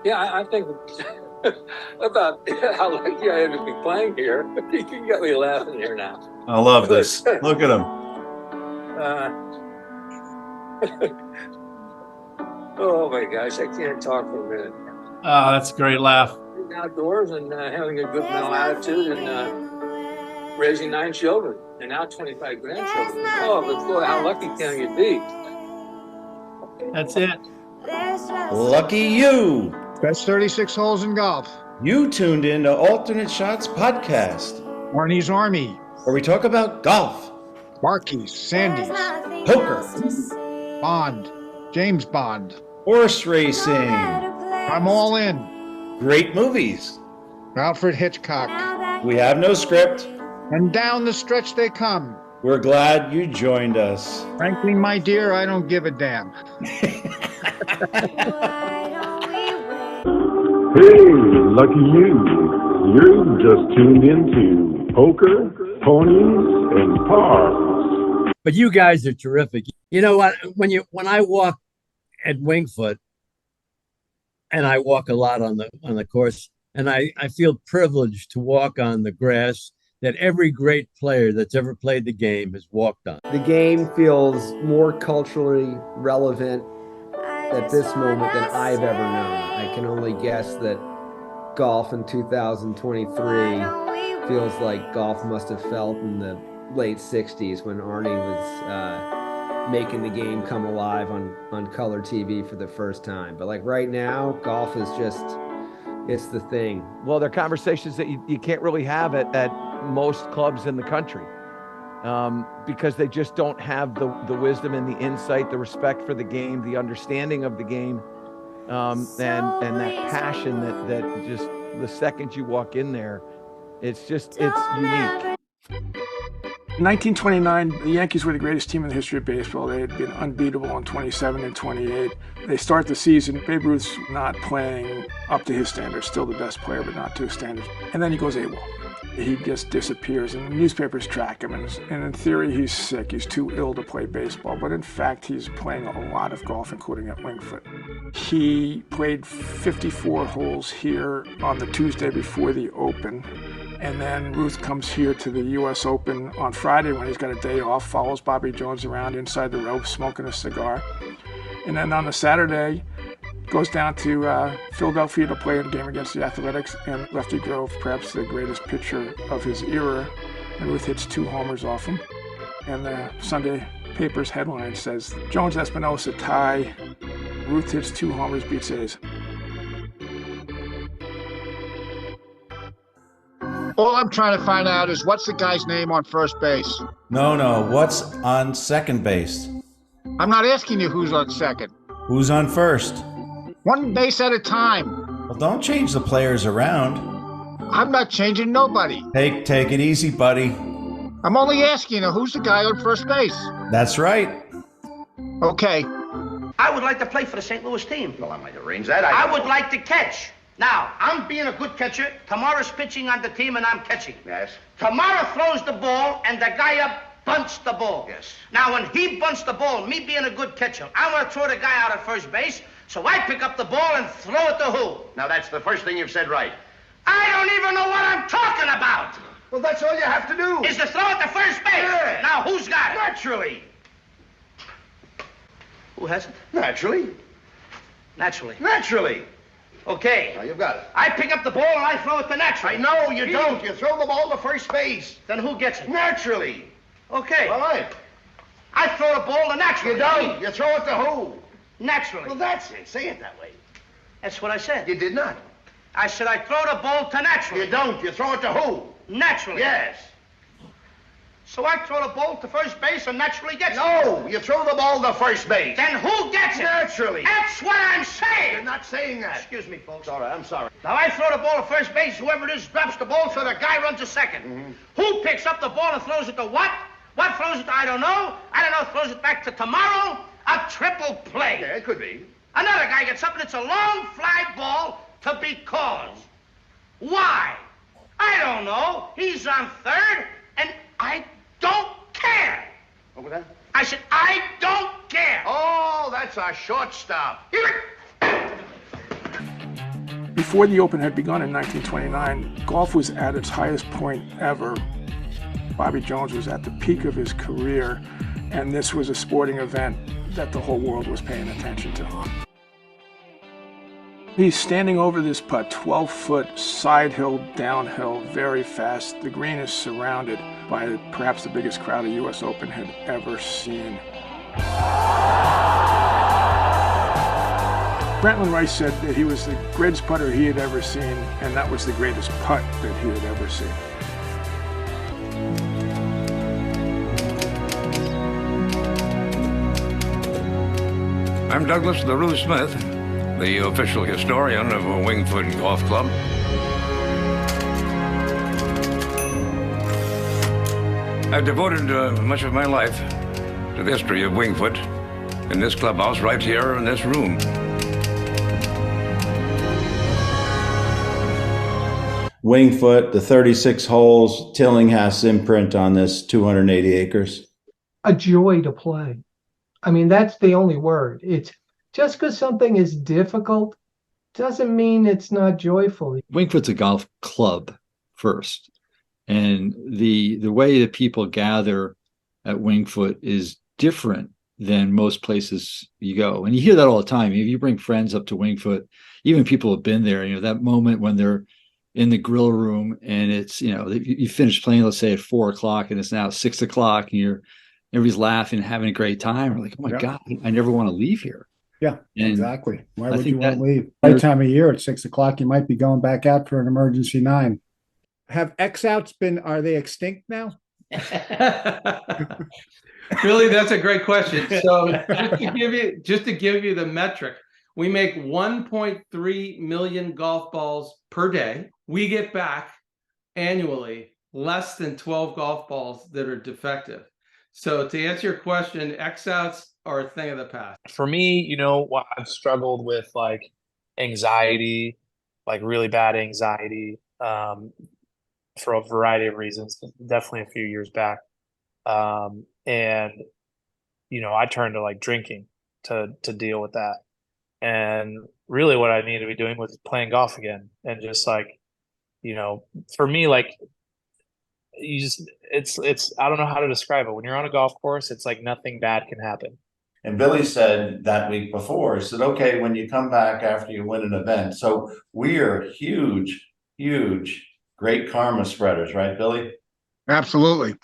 Yeah, I think about how lucky I am to be playing here. You can get me laughing here now. I love this. Look at him. Oh my gosh, I can't talk for a minute. Oh, that's a great laugh. Being outdoors and having a good mental attitude and raising 9 children and now 25 grandchildren. Oh, but boy, how lucky can you be? That's it. Lucky you. Best 36 holes in golf. You tuned in to Alternate Shots Podcast, Arnie's Army. where we talk about golf, Marquis, Sandy's, poker, Bond, James Bond. horse racing, I'm all in. great movies. Alfred Hitchcock. We have no script. And down the stretch they come. We're glad you joined us. Frankly, my dear, I don't give a damn. Hey, lucky you. You've just tuned into Poker, Ponies, and Pars. But you guys are terrific. You know what? When I walk at Wingfoot, and I walk a lot on the course, and I feel privileged to walk on the grass that every great player that's ever played the game has walked on. The game feels more culturally relevant at this moment than I've ever known. I can only guess that golf in 2023 feels like golf must have felt in the late 60s when Arnie was making the game come alive on color TV for the first time. But like right now, golf is just, it's the thing. Well, they're conversations that you can't really have at most clubs in the country because they just don't have the wisdom and the insight, the respect for the game, the understanding of the game, and that passion that just the second you walk in there, it's unique. In 1929, the Yankees were the greatest team in the history of baseball. They had been unbeatable in 27 and 28. They start the season, Babe Ruth's not playing up to his standards, still the best player, but not to his standards. And then he goes AWOL. He just disappears, and the newspapers track him. And in theory, he's sick. He's too ill to play baseball. But in fact, he's playing a lot of golf, including at Wingfoot. He played 54 holes here on the Tuesday before the Open. And then Ruth comes here to the U.S. Open on Friday when he's got a day off, follows Bobby Jones around inside the rope, smoking a cigar. And then on the Saturday, goes down to Philadelphia to play a game against the Athletics, and Lefty Grove, perhaps the greatest pitcher of his era. And Ruth hits 2 homers off him. And the Sunday paper's headline says, Jones-Espinosa tie. Ruth hits 2 homers, beats A's. All I'm trying to find out is what's the guy's name on first base? No, what's on second base? I'm not asking you who's on second. Who's on first? One base at a time. Well, don't change the players around. I'm not changing nobody. Take it easy, buddy. I'm only asking you who's the guy on first base. That's right. Okay. I would like to play for the St. Louis team. Well, I might arrange that. I would like to catch. Now, I'm being a good catcher. Tomorrow's pitching on the team, and I'm catching. Yes. Tomorrow throws the ball, and the guy up bunts the ball. Yes. Now, when he bunts the ball, me being a good catcher, I'm going to throw the guy out at first base, so I pick up the ball and throw it to who? Now, that's the first thing you've said right. I don't even know what I'm talking about. Well, that's all you have to do. Is to throw it to first base. Yeah. Now, who's got it? Naturally. Who has it? Naturally. Naturally. Naturally. Okay. Now, you've got it. I pick up the ball and I throw it to naturally. I know you don't. You throw the ball to first base. Then who gets it? Naturally. Okay. All right. I throw the ball to naturally. You don't. You throw it to who? Naturally. Well, that's it. Say it that way. That's what I said. You did not. I said I throw the ball to naturally. You don't. You throw it to who? Naturally. Yes. So I throw the ball to first base and naturally gets it. No, you throw the ball to first base. Then who gets it? Naturally. That's what I'm saying. You're not saying that. Excuse me, folks. All right, I'm sorry. Now I throw the ball to first base. Whoever it is drops the ball, so the guy runs to second. Mm-hmm. Who picks up the ball and throws it to what? What throws it to? I don't know. I don't know. Throws it back to tomorrow. A triple play. Yeah, it could be. Another guy gets up and it's a long fly ball to be called. Why? I don't know. He's on third, and I don't care. What was that? I said, I don't care. Oh, that's a shortstop. Before the Open had begun in 1929, golf was at its highest point ever. Bobby Jones was at the peak of his career, and this was a sporting event that the whole world was paying attention to. He's standing over this putt, 12-foot side hill, downhill, very fast. The green is surrounded by perhaps the biggest crowd a U.S. Open had ever seen. Grantland Rice said that he was the greatest putter he had ever seen, and that was the greatest putt that he had ever seen. I'm Douglas LaRue Smith, the official historian of Winged Foot Golf Club. I've devoted much of my life to the history of Winged Foot in this clubhouse right here in this room. Winged Foot, the 36 holes, Tillinghast's imprint on this 280 acres. A joy to play. I mean, that's the only word. It's just because something is difficult doesn't mean it's not joyful. Winged Foot's a golf club first. And the way that people gather at Winged Foot is different than most places you go. And you hear that all the time. If you bring friends up to Winged Foot, even people have been there, that moment when they're in the grill room and it's, you finish playing, let's say at 4:00 and it's now 6:00 and everybody's laughing and having a great time. We're like, oh my God, I never want to leave here. Yeah, and exactly. Why would you want to leave? Right time of year at 6:00, you might be going back out for an emergency 9. Have X-outs are they extinct now? Really, that's a great question. So just to give you the metric, we make 1.3 million golf balls per day. We get back annually less than 12 golf balls that are defective. So to answer your question, X-outs are a thing of the past. For me, I've struggled with like anxiety, like really bad anxiety, for a variety of reasons, definitely a few years back. And, I turned to like drinking to deal with that. And really what I needed to be doing was playing golf again. And just like, for me, like it's I don't know how to describe it. When you're on a golf course, it's like nothing bad can happen. And Billy said that week before, he said, okay, when you come back after you win an event. So we are huge, great karma spreaders, right, Billy? Absolutely.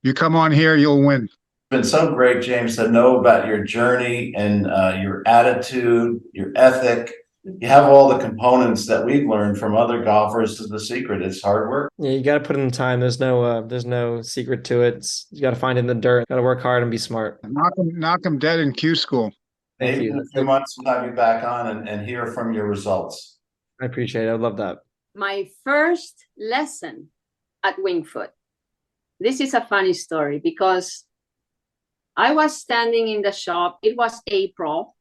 You come on here, you'll win. It's been so great, James, to know about your journey and your attitude, your ethic. You have all the components that we've learned from other golfers. The secret is hard work. Yeah, you got to put in the time. There's no secret to it. You got to find it in the dirt. Got to work hard and be smart. Knock 'em dead in Q school. Maybe in a few months we'll have you back on and hear from your results. I appreciate it. I love that. My first lesson at Winged Foot. This is a funny story because I was standing in the shop. It was April,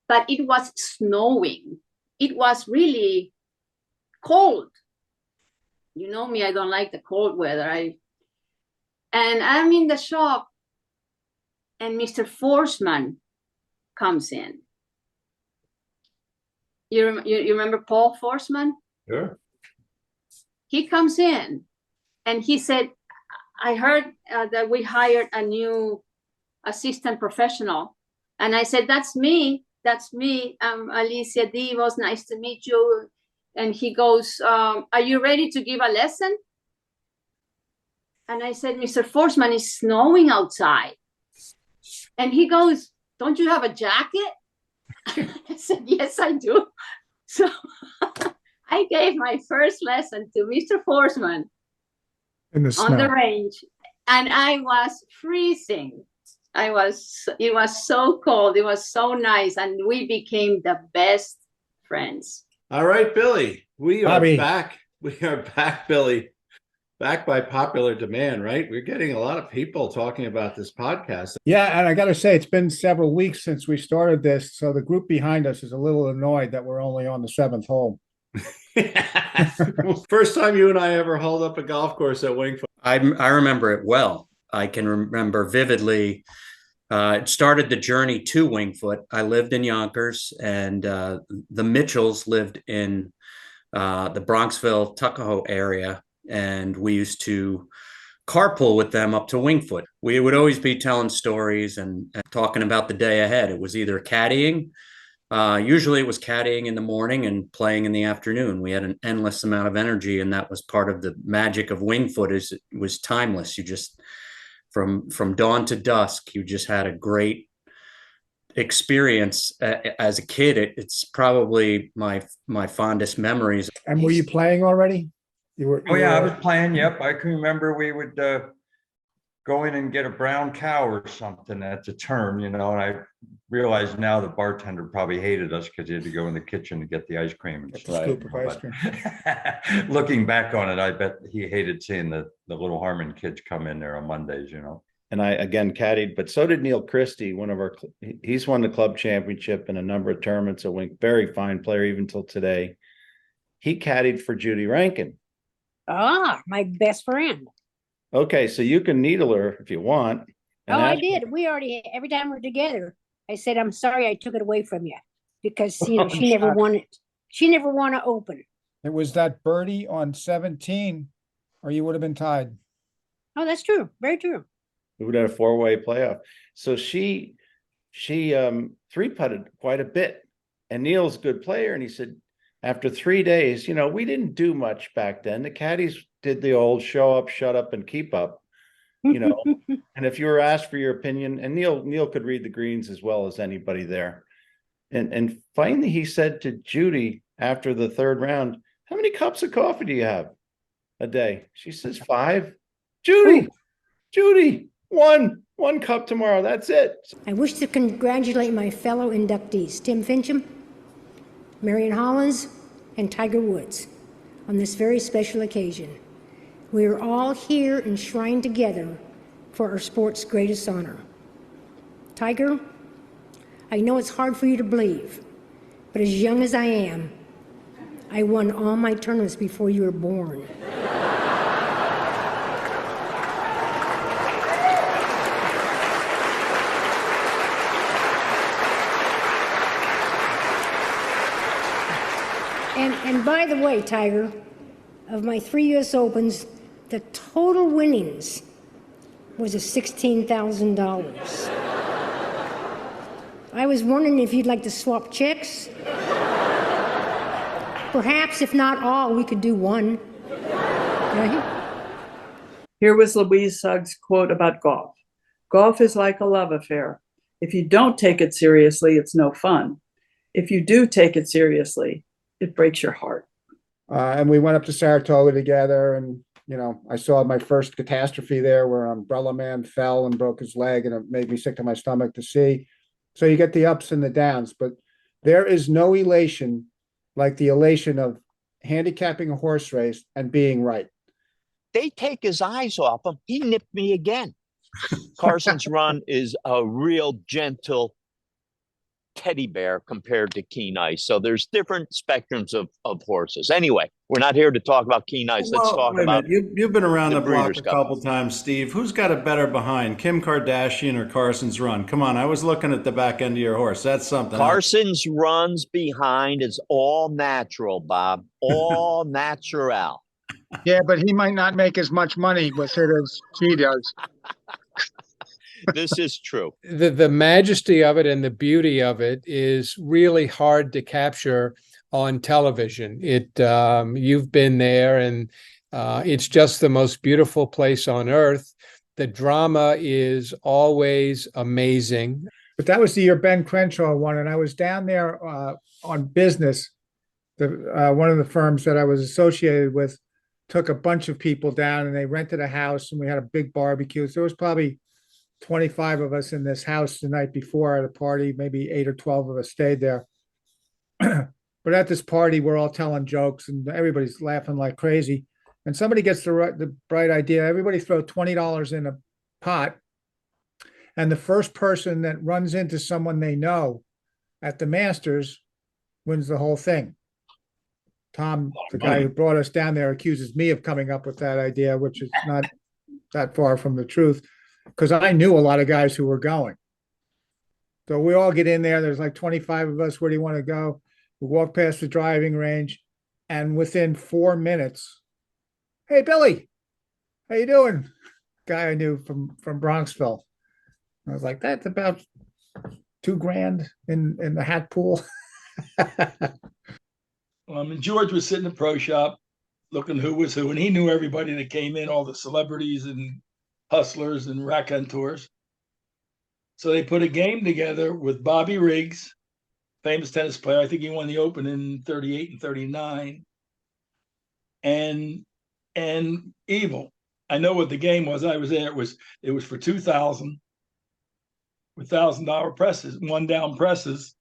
but it was snowing. It was really cold. You know me, I don't like the cold weather. And I'm in the shop and Mr. Forsman comes in. You remember Paul Forsman? Sure. He comes in and he said, I heard that we hired a new assistant professional. And I said, that's me. I'm Alicia Divos. Nice to meet you. And he goes, are you ready to give a lesson? And I said, Mr. Forsman, it's snowing outside. And he goes, don't you have a jacket? I said, yes, I do. So I gave my first lesson to Mr. Forsman on the range. And I was freezing. It was so cold. It was so nice. And we became the best friends. All right, Billy, we are Bobby. back. We are back, Billy. Back by popular demand, right? We're getting a lot of people talking about this podcast. Yeah, and I got to say, it's been several weeks since we started this, so the group behind us is a little annoyed that we're only on the 7th hole. First time you and I ever hauled up a golf course at Winged Foot. I remember it well. I can remember vividly It started the journey to Winged Foot. I lived in Yonkers, and the Mitchells lived in the Bronxville, Tuckahoe area, and we used to carpool with them up to Winged Foot. We would always be telling stories and talking about the day ahead. It was either caddying. Usually it was caddying in the morning and playing in the afternoon. We had an endless amount of energy, and that was part of the magic of Winged Foot. Is it was timeless. You just from dawn to dusk, you just had a great experience as a kid. It's probably my fondest memories. And were you playing already? Oh yeah, I was playing. Yep, I can remember we would go in and get a brown cow or something at the turn, and I realize now the bartender probably hated us because he had to go in the kitchen to get the ice cream and stuff. Scoop of ice cream. Looking back on it, I bet he hated seeing the Little Harmon kids come in there on Mondays, And I again caddied, but so did Neil Christie, he's won the club championship in a number of tournaments at Wink. Very fine player, even till today. He caddied for Judy Rankin. Ah, my best friend. Okay, so you can needle her if you want. Oh, I did. We already, every time we're together, I said, I'm sorry I took it away from you because, she never wanted to open. It was that birdie on 17, or you would have been tied. Oh, that's true. Very true. We would have a 4-way playoff. So she three-putted quite a bit. And Neil's a good player. And he said, after 3 days, we didn't do much back then. The caddies did the old show up, shut up, and keep up. And if you were asked for your opinion, and Neil could read the greens as well as anybody there. And finally he said to Judy after the third round, how many cups of coffee do you have a day? She says 5. Judy, one cup tomorrow. That's it. I wish to congratulate my fellow inductees, Tim Fincham, Marion Hollins, and Tiger Woods, on this very special occasion. We are all here enshrined together for our sport's greatest honor. Tiger, I know it's hard for you to believe, but as young as I am, I won all my tournaments before you were born. And by the way, Tiger, of my 3 US Opens, the total winnings was $16,000. I was wondering if you'd like to swap checks. Perhaps, if not all, we could do one. Right? Here was Louise Suggs' quote about golf. Golf is like a love affair. If you don't take it seriously, it's no fun. If you do take it seriously, it breaks your heart. And we went up to Saratoga together, and I saw my first catastrophe there where Umbrella Man fell and broke his leg, and it made me sick to my stomach to see. So you get the ups and the downs, but there is no elation like the elation of handicapping a horse race and being right. They take his eyes off him. He nipped me again. Carson's Run is a real gentle teddy bear compared to Keen Ice. So there's different spectrums of horses. Anyway, we're not here to talk about Keen Ice. Let's talk about you've been around the block Breeders' a Cup. couple times, Steve. Who's got a better behind, Kim Kardashian or Carson's Run? Come on, I was looking at the back end of your horse. That's something. Carson's Run's behind is all natural, Bob. All natural. Yeah, but he might not make as much money with it as she does. This is true. The majesty of it and the beauty of it is really hard to capture on television. You've been there, and it's just the most beautiful place on earth. The drama is always amazing. But that was the year Ben Crenshaw won, and I was down there on business. One of the firms that I was associated with took a bunch of people down, and they rented a house, and we had a big barbecue. So there was probably 25 of us in this house the night before at a party. Maybe 8 or 12 of us stayed there. But at this party, we're all telling jokes and everybody's laughing like crazy. And somebody gets the bright idea. Everybody throw $20 in a pot. And the first person that runs into someone they know at the Masters wins the whole thing. Tom, the guy who brought us down there, accuses me of coming up with that idea, which is not that far from the truth, because I knew a lot of guys who were going. So we all get in there. There's like 25 of us. Where do you want to go? We walk past the driving range, and within 4 minutes, hey Billy, how you doing? Guy I knew from Bronxville. I was like, that's about $2,000 in the hat pool. And George was sitting in the pro shop looking who was who, and he knew everybody that came in, all the celebrities and hustlers and raconteurs. So they put a game together with Bobby Riggs, famous tennis player. I think he won the Open in 38 and 39. And Evil. I know what the game was. I was there. It was for 2,000 with $1,000 presses, one down presses,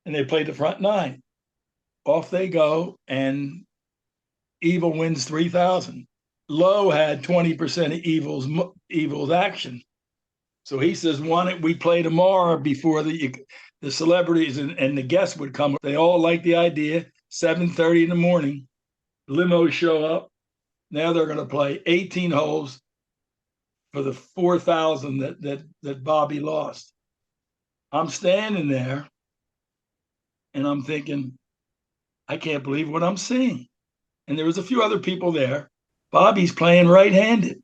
and they played the front nine. Off they go, and Evil wins 3,000. Lowe had 20% of Evil's action. So he says, why don't we play tomorrow before the celebrities and the guests would come. They all liked the idea. 7:30 in the morning, limos show up. Now they're going to play 18 holes for the 4,000 that Bobby lost. I'm standing there, and I'm thinking, I can't believe what I'm seeing. And there was a few other people there. Bobby's playing right-handed,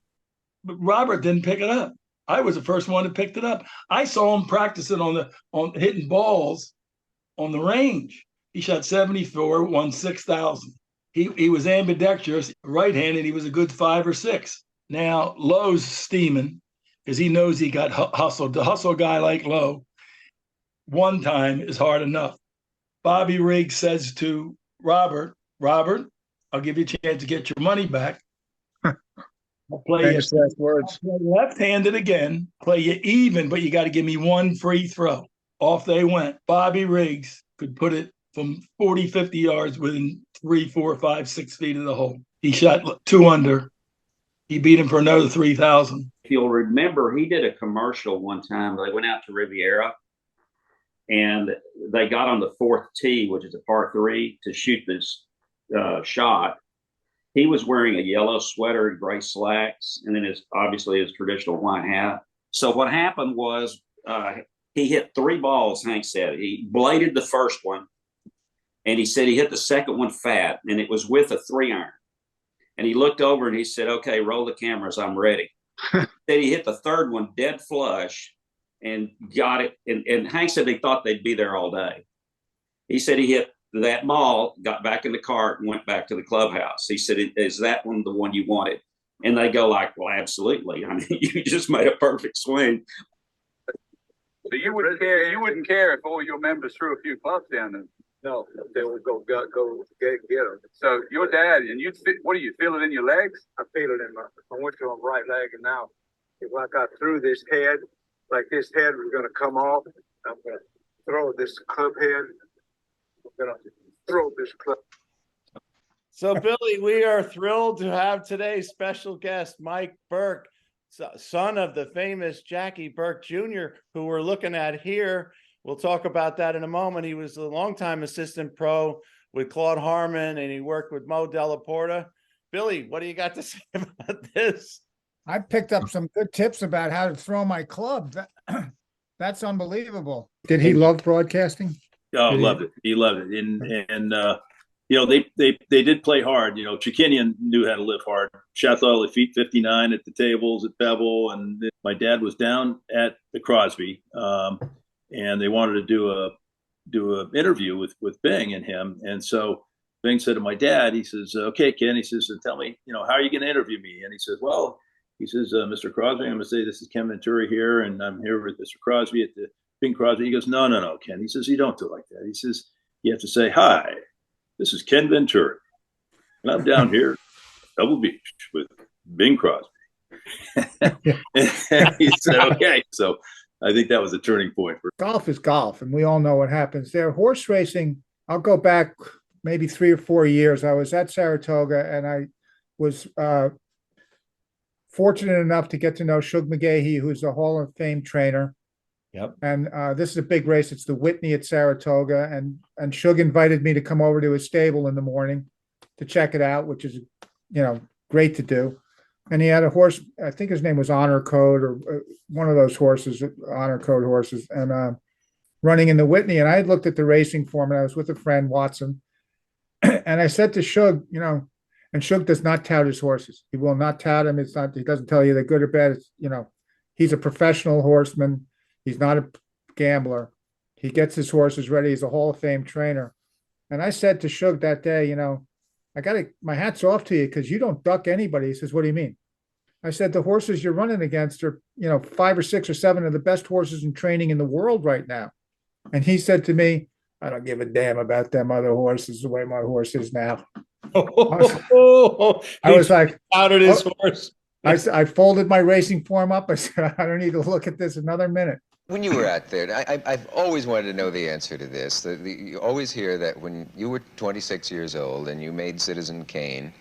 but Robert didn't pick it up. I was the first one that picked it up. I saw him practicing on hitting balls on the range. He shot 74, won 6,000. He was ambidextrous, right-handed. He was a good 5 or 6. Now Lowe's steaming because he knows he got hustled. To hustle a guy like Lowe one time is hard enough. Bobby Riggs says to Robert, I'll give you a chance to get your money back. I'll play you left-handed again, play you even, but you got to give me one free throw. Off they went. Bobby Riggs could put it from 40, 50 yards within 3, 4, 5, 6 feet of the hole. He shot 2 under. He beat him for another 3,000. If you'll remember, he did a commercial one time. They went out to Riviera, and they got on the 4th tee, which is a par 3, to shoot this shot. He was wearing a yellow sweater and gray slacks, and then obviously his traditional white hat. So what happened was he hit 3 balls, Hank said. He bladed the first one, and he said he hit the second one fat, and it was with a 3-iron. And he looked over and he said, okay, roll the cameras, I'm ready. Then he hit the third one dead flush and got it. And Hank said they thought they'd be there all day. He said he hit that ball, got back in the cart, and went back to the clubhouse. He said, is that one the one you wanted? And they go like, well, absolutely. I mean, you just made a perfect swing. So you wouldn't care if all your members threw a few clubs down there? No, they would go get them. So your dad, and what do you feel it in your legs? I feel it in I went to my right leg, and now if I got through this head, like this head was going to come off, I'm going to throw this club head. I'm going to throw this club. So, Billy, we are thrilled to have today's special guest, Mike Burke, son of the famous Jackie Burke Jr., who we're looking at here. We'll talk about that in a moment. He was a longtime assistant pro with Claude Harmon, and he worked with Mo Della Porta. Billy, what do you got to say about this? I picked up some good tips about how to throw my club. That's unbelievable. Did he love broadcasting? Oh, loved it. He loved it. And you know, they did play hard. You know, Chikinian knew how to live hard. Shot all the feet 59 at the tables at Bevel. And my dad was down at the Crosby. And they wanted to do a interview with Bing and him. And so Bing said to my dad, he says, okay, Ken, he says, tell me, you know, how are you going to interview me? And he says, well, he says, Mr. Crosby, I'm going to say, this is Ken Venturi here. And I'm here with Mr. Crosby at the Bing Crosby. He goes, no, Ken. He says, you don't do it like that. He says, you have to say, hi, this is Ken Venturi. And I'm down here at Pebble Beach with Bing Crosby. And he said, okay. So I think that was a turning point. Golf is golf, and we all know what happens there. Horse racing, I'll go back maybe 3 or 4 years. I was at Saratoga, and I was fortunate enough to get to know Shug McGahee, who's a Hall of Fame trainer. Yep. And this is a big race. It's the Whitney at Saratoga, and Shug invited me to come over to his stable in the morning to check it out, which is, you know, great to do. and he had a horse. I think his name was Honor Code, or one of those horses, Honor Code horses, and running in the Whitney. And I had looked at the racing form, and I was with a friend, Watson, and I said to Shug, you know, and Shug does not tout his horses. He will not tout him. It's not. He doesn't tell you they're good or bad. It's, you know, he's a professional horseman. He's not a gambler. He gets his horses ready. He's a Hall of Fame trainer. And I said to Shug that day, you know, my hat's off to you because you don't duck anybody. He says, what do you mean? I said, the horses you're running against are, you know, 5 or 6 or 7 of the best horses in training in the world right now. And he said to me, I don't give a damn about them other horses the way my horse is now. I was like, outed his horse. I folded my racing form up. I said, I don't need to look at this another minute. When you were out there, I've always wanted to know the answer to this. You always hear that when you were 26 years old and you made Citizen Kane,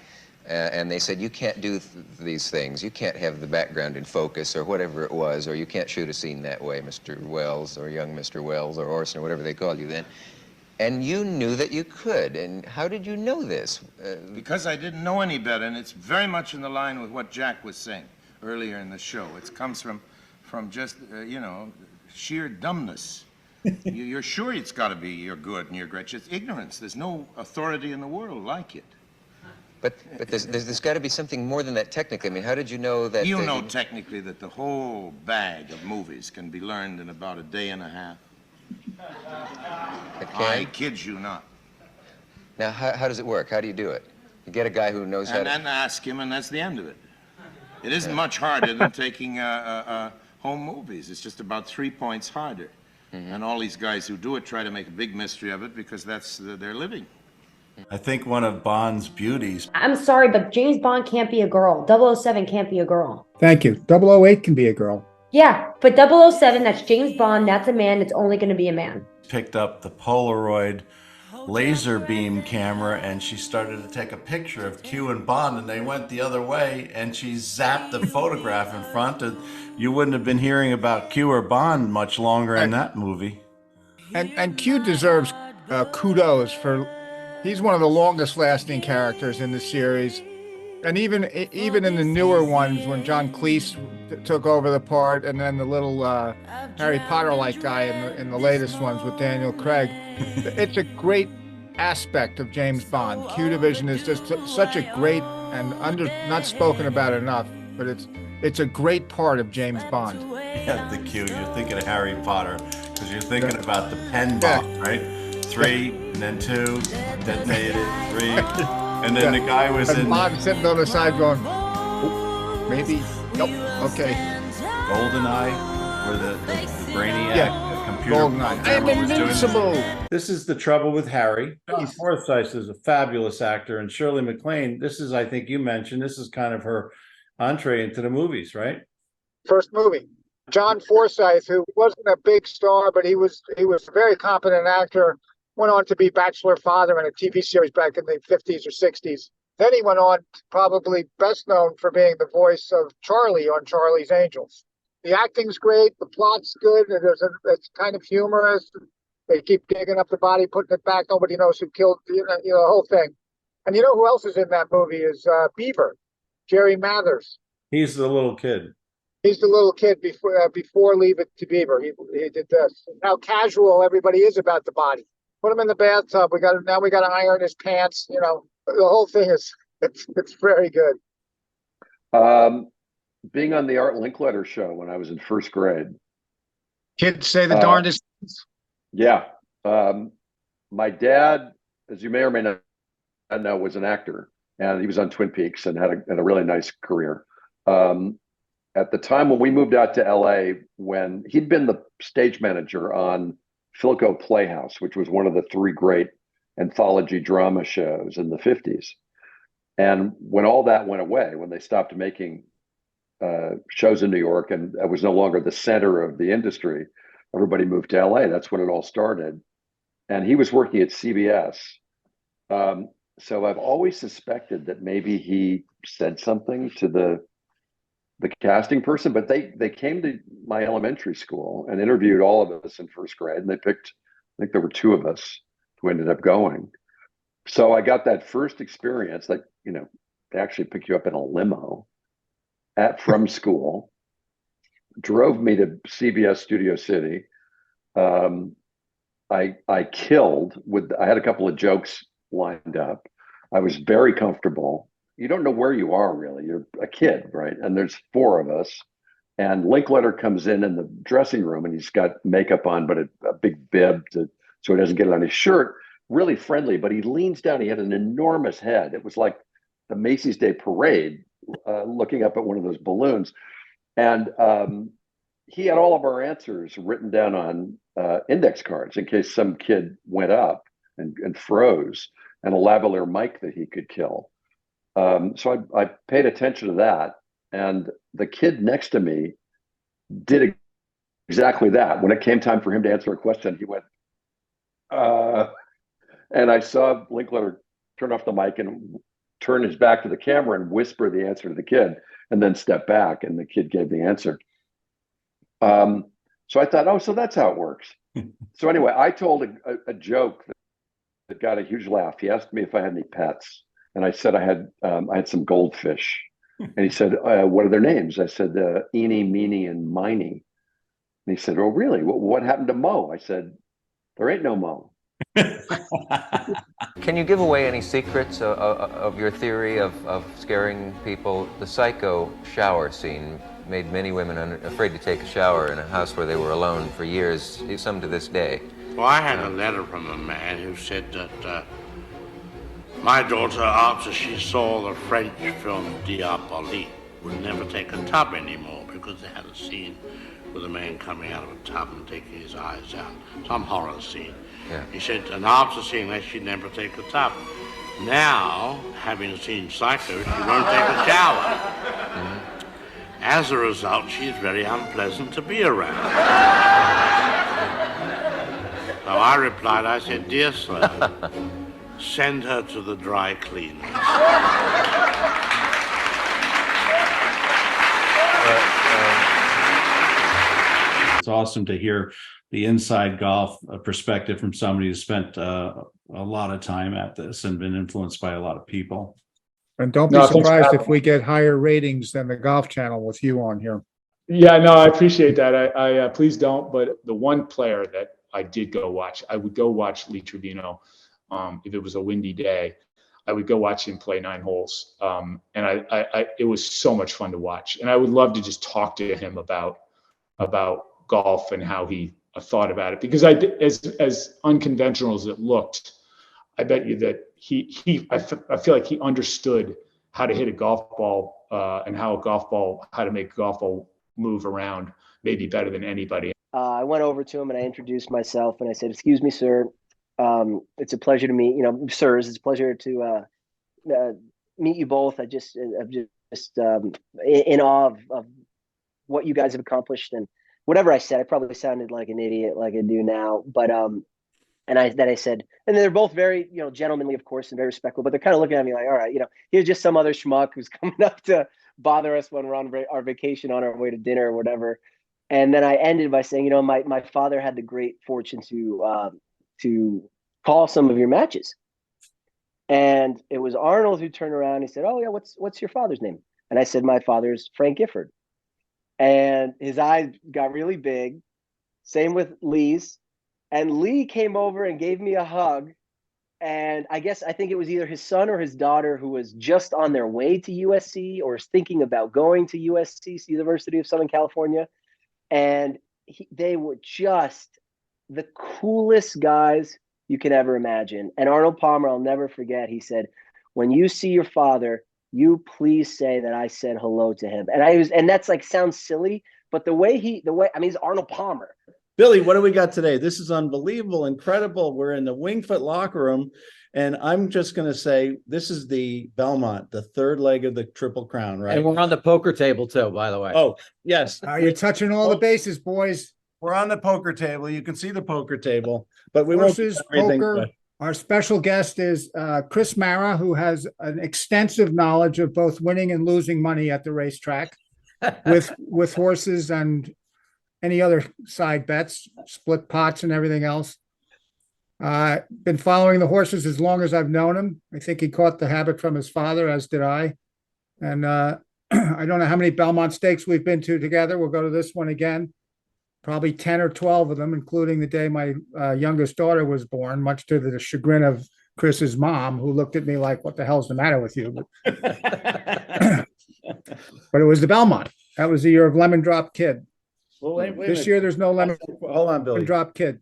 and they said, you can't do these things. You can't have the background in focus or whatever it was, or you can't shoot a scene that way, Mr. Wells, or young Mr. Wells, or Orson, or whatever they called you then. And you knew that you could. And how did you know this? Because I didn't know any better, and it's very much in the line with what Jack was saying earlier in the show. It comes from just, you know, sheer dumbness. You're sure it's got to be you're good and you're great. It's ignorance. There's no authority in the world like it. But there's got to be something more than that technically. I mean, how did you know that? You know technically that the whole bag of movies can be learned in about a day and a half. I kid you not. Now, how does it work? How do you do it? You get a guy who knows how to... And then ask him, and that's the end of it. It isn't much harder than taking home movies. It's just about 3 points harder. And all these guys who do it try to make a big mystery of it because that's their living. I think one of Bond's beauties. I'm sorry, but James Bond can't be a girl. 007 can't be a girl. Thank you. 008 can be a girl. Yeah, but 007, that's James Bond. That's a man. It's only going to be a man. Picked up the Polaroid laser beam camera and she started to take a picture of Q and Bond, and they went the other way and she zapped the photograph in front. And you wouldn't have been hearing about Q or Bond much longer in that movie. And Q deserves kudos for, he's one of the longest lasting characters in the series. And even in the newer ones, when John Cleese took over the part, and then the little Harry Potter-like guy in the latest ones with Daniel Craig, it's a great aspect of James Bond. Q Division is just such a great and not spoken about enough, but it's a great part of James Bond. Yeah, the Q. You're thinking of Harry Potter because you're thinking about the pen box, right? 3 and then 2, detonated 3. And then the guy was in... Bond sitting on the side going, oh, maybe, nope, okay. GoldenEye, where the Brainiac computer GoldenEye. I'm invincible. This is the trouble with Harry. John Forsythe is a fabulous actor, and Shirley MacLaine, this is, I think you mentioned, this is kind of her entree into the movies, right? First movie. John Forsythe, who wasn't a big star, but he was a very competent actor. Went on to be Bachelor Father in a TV series back in the 50s or 60s. Then he went on, probably best known for being the voice of Charlie on Charlie's Angels. The acting's great, the plot's good, and it's kind of humorous. They keep digging up the body, putting it back. Nobody knows who killed the whole thing. And you know who else is in that movie is Beaver, Jerry Mathers. He's the little kid. He's the little kid before Leave It to Beaver. He did this. How casual everybody is about the body. Put him in the bathtub. We got to iron his pants. You know, the whole thing it's very good. Being on the Art Linkletter show when I was in first grade. Kids say the darndest things. Yeah. My dad, as you may or may not know, was an actor, and he was on Twin Peaks and had a really nice career. At the time when we moved out to LA, when he'd been the stage manager on Philco Playhouse, which was one of the 3 great anthology drama shows in the 50s. And when all that went away, when they stopped making shows in New York and it was no longer the center of the industry, everybody moved to LA. That's when it all started. And he was working at CBS. So I've always suspected that maybe he said something to the casting person, but they came to my elementary school and interviewed all of us in first grade, and they picked, I think there were 2 of us who ended up going. So I got that first experience, like, you know, they actually pick you up in a limo from school, drove me to CBS Studio City. I killed with, I had a couple of jokes lined up. I was very comfortable. You don't know where you are really. You're a kid, right? And there's 4 of us. And Linkletter comes in the dressing room and he's got makeup on, but a big bib so he doesn't get it on his shirt. Really friendly, but he leans down. He had an enormous head. It was like the Macy's Day Parade, looking up at one of those balloons. And he had all of our answers written down on index cards in case some kid went up and froze, and a lavalier mic that he could kill. So I paid attention to that. And the kid next to me did exactly that. When it came time for him to answer a question, he went, and I saw Linkletter turn off the mic and turn his back to the camera and whisper the answer to the kid, and then step back, and the kid gave the answer. So I thought, oh, so that's how it works. So anyway, I told a joke that got a huge laugh. He asked me if I had any pets, and I said I had some goldfish. And he said, what are their names? I said, Eeny, Meeny, and Miny. And he said, oh, really? What happened to Mo? I said, there ain't no Mo. Can you give away any secrets of your theory of scaring people? The Psycho shower scene made many women afraid to take a shower in a house where they were alone for years, some to this day. Well, I had a letter from a man who said that my daughter, after she saw the French film Diabolique, would never take a tub anymore because they had a scene with a man coming out of a tub and taking his eyes out, some horror scene. Yeah. He said, and after seeing that, she'd never take a tub. Now, having seen Psycho, she won't take a shower. Mm-hmm. As a result, she's very unpleasant to be around. So I replied, I said, dear sir, send her to the dry cleaners. It's awesome to hear the inside golf perspective from somebody who spent a lot of time at this and been influenced by a lot of people. And don't be surprised if we get higher ratings than the Golf Channel with you on here. Yeah, no, I appreciate that. I please don't. But the one player that I did go watch, I would go watch Lee Trevino. If it was a windy day, I would go watch him play 9 holes. And it was so much fun to watch. And I would love to just talk to him about golf and how he thought about it. Because as unconventional as it looked, I bet you that I feel like he understood how to hit a golf ball and how to make a golf ball move around maybe better than anybody. I went over to him and I introduced myself and I said, "Excuse me, sir. It's a pleasure to meet, sirs. It's a pleasure to meet you both. I'm just in awe of what you guys have accomplished." And whatever I said, I probably sounded like an idiot, like I do now. But and I said, and they're both very, gentlemanly, of course, and very respectful. But they're kind of looking at me like, all right, here's just some other schmuck who's coming up to bother us when we're on our vacation on our way to dinner or whatever. And then I ended by saying, my father had the great fortune to call some of your matches. And it was Arnold who turned around and he said, "Oh yeah, what's your father's name?" And I said, "My father's Frank Gifford." And his eyes got really big. Same with Lee's. And Lee came over and gave me a hug. And I think it was either his son or his daughter who was just on their way to USC or was thinking about going to USC, University of Southern California. And they were just the coolest guys you can ever imagine. And Arnold Palmer, I'll never forget, he said, "When you see your father, you please say that I said hello to him." And that's like, sounds silly, but the way he's Arnold Palmer. Billy, what do we got today? This is unbelievable, incredible. We're in the Wingfoot locker room, and I'm just going to say this is the Belmont, the third leg of the Triple Crown, right? And we're on the poker table too, by the way. Oh, yes. You're touching all the bases, boys. We're on the poker table. You can see the poker table, but we Horses, won't do everything, poker. but- Our special guest is Chris Mara, who has an extensive knowledge of both winning and losing money at the racetrack with horses and any other side bets, split pots and everything else. Been following the horses as long as I've known him. I think he caught the habit from his father, as did I. And I don't know how many Belmont Stakes we've been to together. We'll go to this one again. Probably 10 or 12 of them, including the day my youngest daughter was born, much to the chagrin of Chris's mom, who looked at me like, what the hell's the matter with you? But it was the Belmont. That was the year of Lemon Drop Kid. Well, wait a This minute. year, there's no Lemon Hold on, Billy. Drop Kid.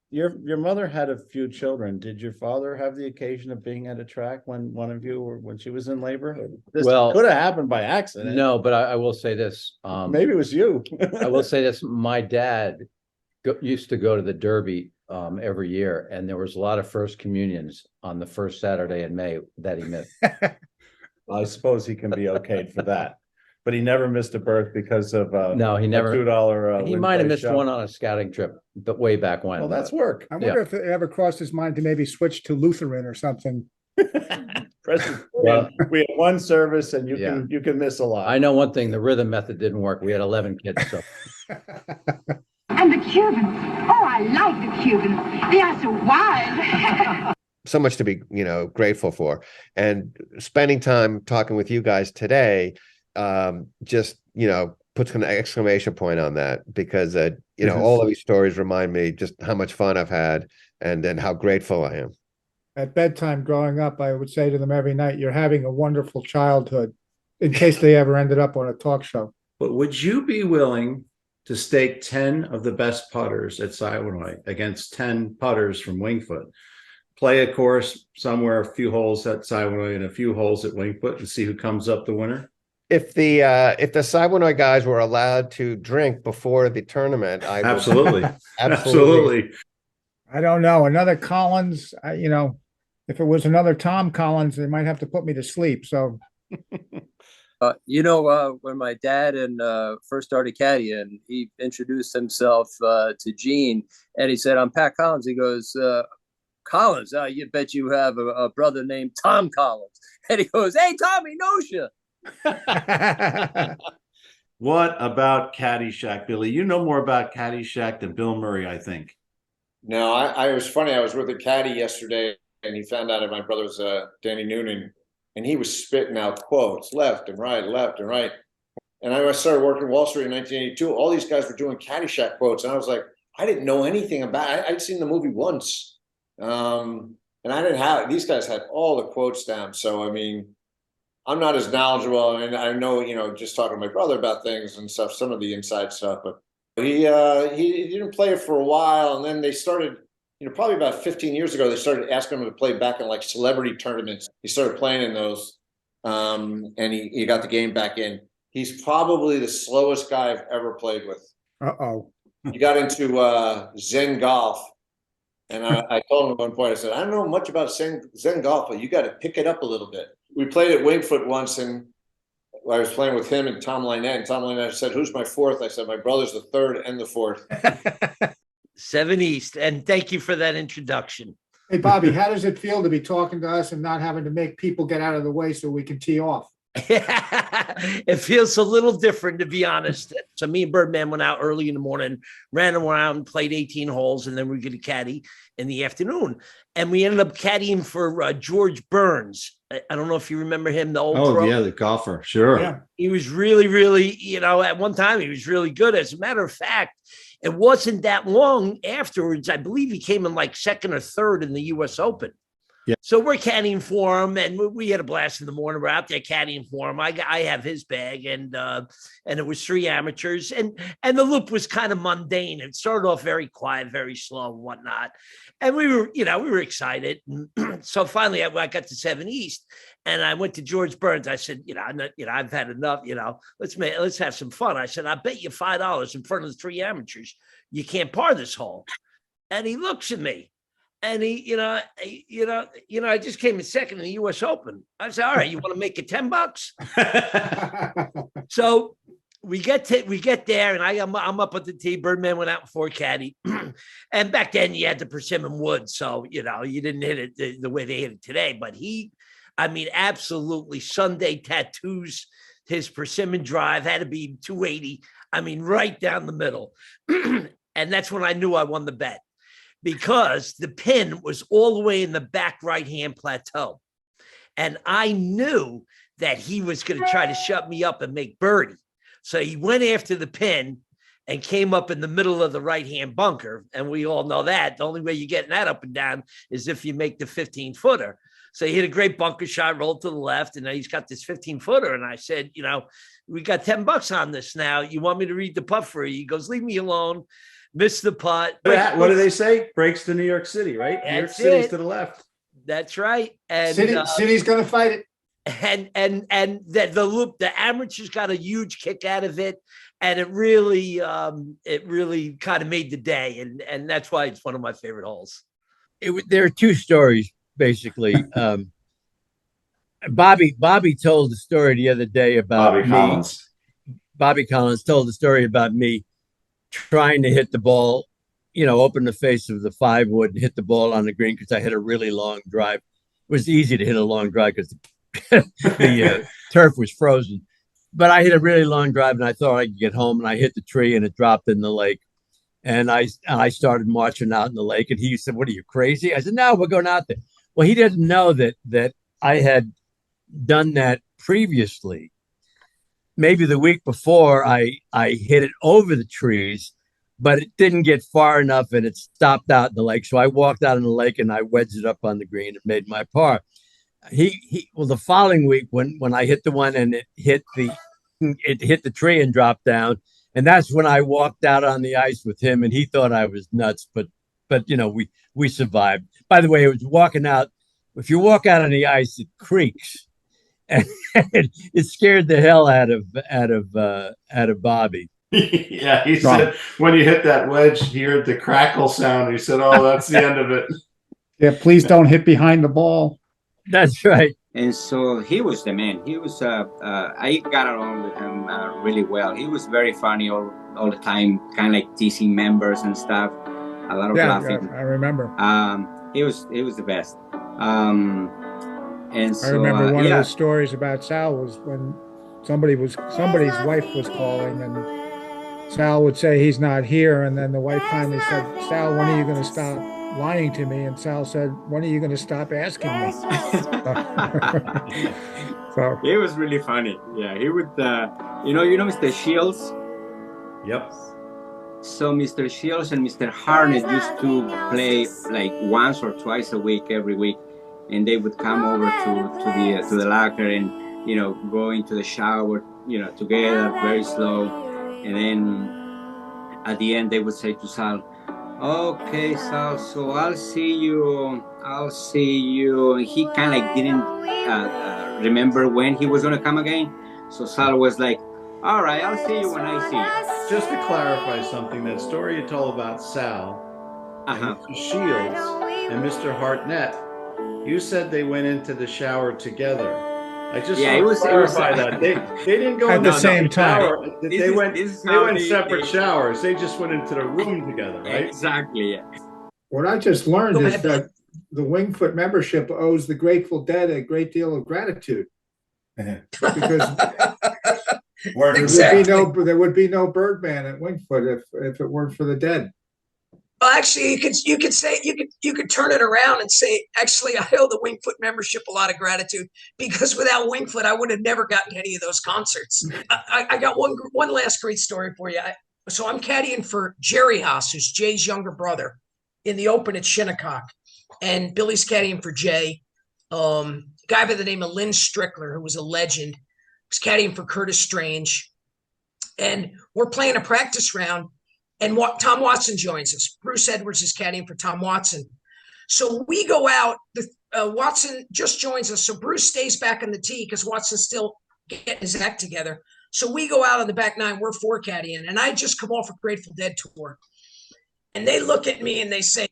Your mother had a few children. Did your father have the occasion of being at a track when one of you or when she was in labor? This Well, could have happened by accident. No, but I will say this. Maybe it was you. I will say this. My dad used to go to the Derby every year, and there was a lot of first communions on the first Saturday in May that he missed. I suppose he can be okayed for that. But he never missed a birth because of No, he never. $2. He might have missed one on a scouting trip, but way back when. Well, that's work. I wonder if it ever crossed his mind to maybe switch to Lutheran or something. Well, we have one service, and you Yeah. can miss a lot. I know one thing: the rhythm method didn't work. We had 11 kids, so. And the Cubans. Oh, I like the Cubans. They are so wild. So much to be, grateful for. And spending time talking with you guys today, just, puts an exclamation point on that because, all of these stories remind me just how much fun I've had and then how grateful I am. At bedtime growing up, I would say to them every night, you're having a wonderful childhood, in case they ever ended up on a talk show. But would you be willing to stake 10 of the best putters at Siwanoy against 10 putters from Wingfoot? Play a course somewhere, a few holes at Siwanoy and a few holes at Wingfoot and see who comes up the winner? If the Siwanoy guys were allowed to drink before the tournament, I would Absolutely. absolutely. I don't know. Another Collins, if it was another Tom Collins, they might have to put me to sleep. So, when my dad first started caddying, he introduced himself to Gene, and he said, "I'm Pat Collins." He goes, "Collins? You bet you have a brother named Tom Collins." And he goes, "Hey, Tommy knows you." What about Caddyshack, Billy? You know more about Caddyshack than Bill Murray, I think. No, I was funny. I was with a caddy yesterday, and he found out that my brother's Danny Noonan, and he was spitting out quotes left and right. And I started working Wall Street in 1982. All these guys were doing Caddyshack quotes, and I was like, I didn't know anything about it. I'd seen the movie once, and I didn't have. These guys had all the quotes down. So I mean, I'm not as knowledgeable, and I know, just talking to my brother about things and stuff, some of the inside stuff, but he didn't play it for a while, and then they started, probably about 15 years ago, they started asking him to play back in like celebrity tournaments. He started playing in those, and he got the game back in. He's probably the slowest guy I've ever played with. Uh-oh. He got into Zen golf, and I told him at one point, I said, I don't know much about Zen golf, but you got to pick it up a little bit. We played at Wingfoot once, and I was playing with him and Tom Lynette. And Tom Lynette said, "Who's my fourth?" I said, "My brother's the third and the fourth." 7 East. And thank you for that introduction. Hey, Bobby, how does it feel to be talking to us and not having to make people get out of the way so we can tee off? It feels a little different, to be honest. So me and Birdman went out early in the morning, ran around and played 18 holes, and then we get a caddy in the afternoon. And we ended up caddying for George Burns. I don't know if you remember him, the old pro. Yeah, the golfer. Sure. Yeah. He was really, really, at one time he was really good. As a matter of fact, it wasn't that long afterwards. I believe he came in like second or third in the U.S. Open. Yeah. So we're caddying for him, and we had a blast in the morning. We're out there caddying for him. I have his bag, and it was 3 amateurs, and the loop was kind of mundane. It started off very quiet, very slow, and whatnot. And we were excited. So finally, I got to 7 East, and I went to George Burns. I said, I've had enough. Let's have some fun. I said, I bet you $5 in front of the 3 amateurs, you can't par this hole. And he looks at me. And he, I just came in second in the U.S. Open. I said, all right, you want to make it $10? So we get there, and I'm up at the tee. Birdman went out in 4 caddy, and back then you had the persimmon wood, so you didn't hit it the way they hit it today. But absolutely Sunday tattoos. His persimmon drive had to be 280. Right down the middle, and that's when I knew I won the bet. Because the pin was all the way in the back right-hand plateau. And I knew that he was going to try to shut me up and make birdie. So he went after the pin and came up in the middle of the right-hand bunker. And we all know that. The only way you're getting that up and down is if you make the 15-footer. So he hit a great bunker shot, rolled to the left, and then he's got this 15-footer. And I said, you know, we got $10 on this now. You want me to read the putt for you? He goes, leave me alone. Missed the putt. What do they say? Breaks to New York City, right? New York City's to the left. That's right. And City's going to fight it. And the amateurs got a huge kick out of it, and it really kind of made the day, and that's why it's one of my favorite holes. There are two stories basically. Bobby told the story the other day about Bobby Collins told the story about me trying to hit the ball, you know, open the face of the 5-wood and hit the ball on the green because I hit a really long drive. It was easy to hit a long drive because the turf was frozen, but I hit a really long drive and I thought I could get home, and I hit the tree and it dropped in the lake. And I started marching out in the lake, and he said, "What are you, crazy?" I said, "No, we're going out there." Well, he didn't know that I had done that previously. Maybe the week before I hit it over the trees, but it didn't get far enough and it stopped out in the lake. So I walked out in the lake and I wedged it up on the green and made my par. Well, the following week when I hit the one and it hit the tree and dropped down, and that's when I walked out on the ice with him, and he thought I was nuts, but you know, we survived. By the way, it was walking out. If you walk out on the ice, it creaks, and it scared the hell out of Bobby. Yeah, he said when you hit that wedge, he heard the crackle sound. He said, "Oh, that's the end of it." Yeah, please don't hit behind the ball. That's right. And so he was the man. He was. I got along with him really well. He was very funny all the time, kind of like teasing members and stuff. A lot of laughing. I remember. He was the best. And so I remember one of the stories about Sal was when somebody's wife was calling, and Sal would say he's not here, and then the wife finally said, "Sal, when are you going to stop lying to me?" And Sal said, "When are you going to stop asking me?" So it was really funny. Yeah, he would. You know, Mr. Shields. Yep. So Mr. Shields and Mr. Harnett used to play like once or twice a week, every week, and they would come over to the locker and, you know, go into the shower, you know, together, very slow, and then at the end they would say to Sal, "Okay, Sal, so I'll see you." And he kind of like didn't remember when he was gonna come again, so Sal was like, "All right, I'll see you when I see you." Just to clarify something, that story you told about Sal, Mr. Shields, and Mr. Hartnett, you said they went into the shower together. I just want to clarify that they didn't go at into the same time. shower. They went separate showers. They just went into the room together, right? Exactly. Yeah. What I just learned is that the Wingfoot membership owes the Grateful Dead a great deal of gratitude, because there would be no Birdman at Wingfoot if it weren't for the Dead. Well, actually, you could say you could turn it around and say, actually, I owe the Wingfoot membership a lot of gratitude, because without Wingfoot, I would have never gotten any of those concerts. I got one last great story for you. So I'm caddying for Jerry Haas, who's Jay's younger brother, in the Open at Shinnecock, and Billy's caddying for Jay. A guy by the name of Lynn Strickler, who was a legend, was caddying for Curtis Strange, and we're playing a practice round. And Tom Watson joins us. Bruce Edwards is caddying for Tom Watson. So we go out. Watson just joins us. So Bruce stays back on the tee because Watson's still getting his act together. So we go out on the back nine. We're four caddying. And I just come off a Grateful Dead tour. And they look at me and they say,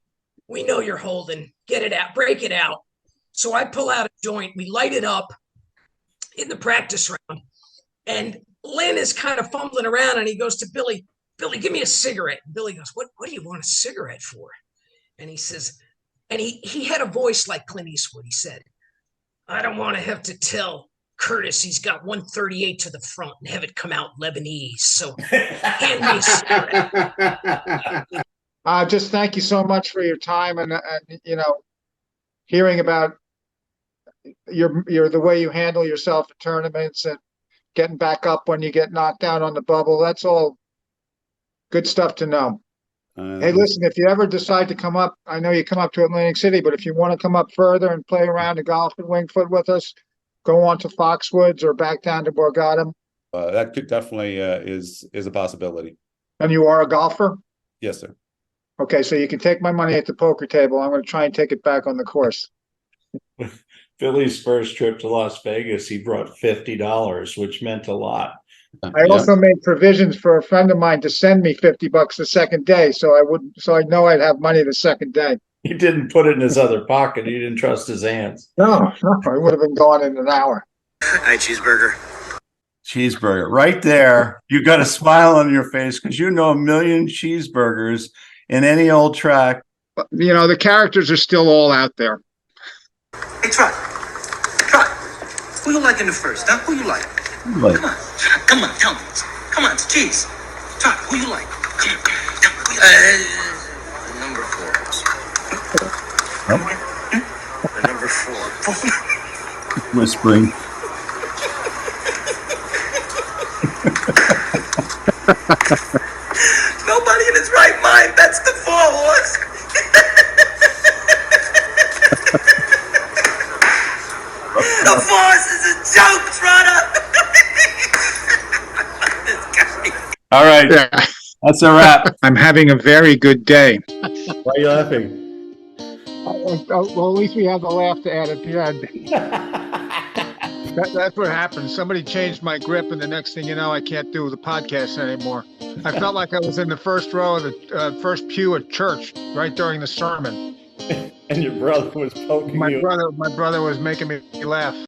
"We know you're holding. Get it out. Break it out." So I pull out a joint. We light it up in the practice round. And Lynn is kind of fumbling around, and he goes to Billy, "Billy, give me a cigarette." And Billy goes, what do you want a cigarette for?" And he says, and he had a voice like Clint Eastwood. He said, "I don't want to have to tell Curtis he's got 138 to the front and have it come out Lebanese. So hand me a cigarette." Just thank you so much for your time and you know, hearing about your the way you handle yourself in tournaments and getting back up when you get knocked down on the bubble. That's all good stuff to know. Hey, listen, if you ever decide to come up, I know you come up to Atlantic City, but if you want to come up further and play around and golf and Winged Foot with us, go on to Foxwoods or back down to Borgata. That could definitely is a possibility. And you are a golfer? Yes, sir. Okay, so you can take my money at the poker table. I'm going to try and take it back on the course. Philly's first trip to Las Vegas, he brought $50, which meant a lot. I also made provisions for a friend of mine to send me $50 the second day, so I know I'd have money the second day. He didn't put it in his other pocket. He didn't trust his hands. No, it would have been gone in an hour. Hi, cheeseburger. Cheeseburger. Right there. You got a smile on your face because you know a million cheeseburgers in any old track. You know, the characters are still all out there. Hey, Trot. Trot. Who you like in the first, huh? Who you like? Like, Come on, tell me. Come on, jeez. Trot, who you like? Come on, tell me. Who you like? Number 4. The number 4. whispering. Nobody in his right mind bets the 4 horse. The force is a joke, Trotter. All right. That's a wrap. I'm having a very good day. Why are you laughing? Well, at least we have the laugh to add at the end. That's what happened. Somebody changed my grip, and the next thing you know, I can't do the podcast anymore. I felt like I was in the first row of the first pew at church right during the sermon. And your brother was poking my you. brother was making me laugh.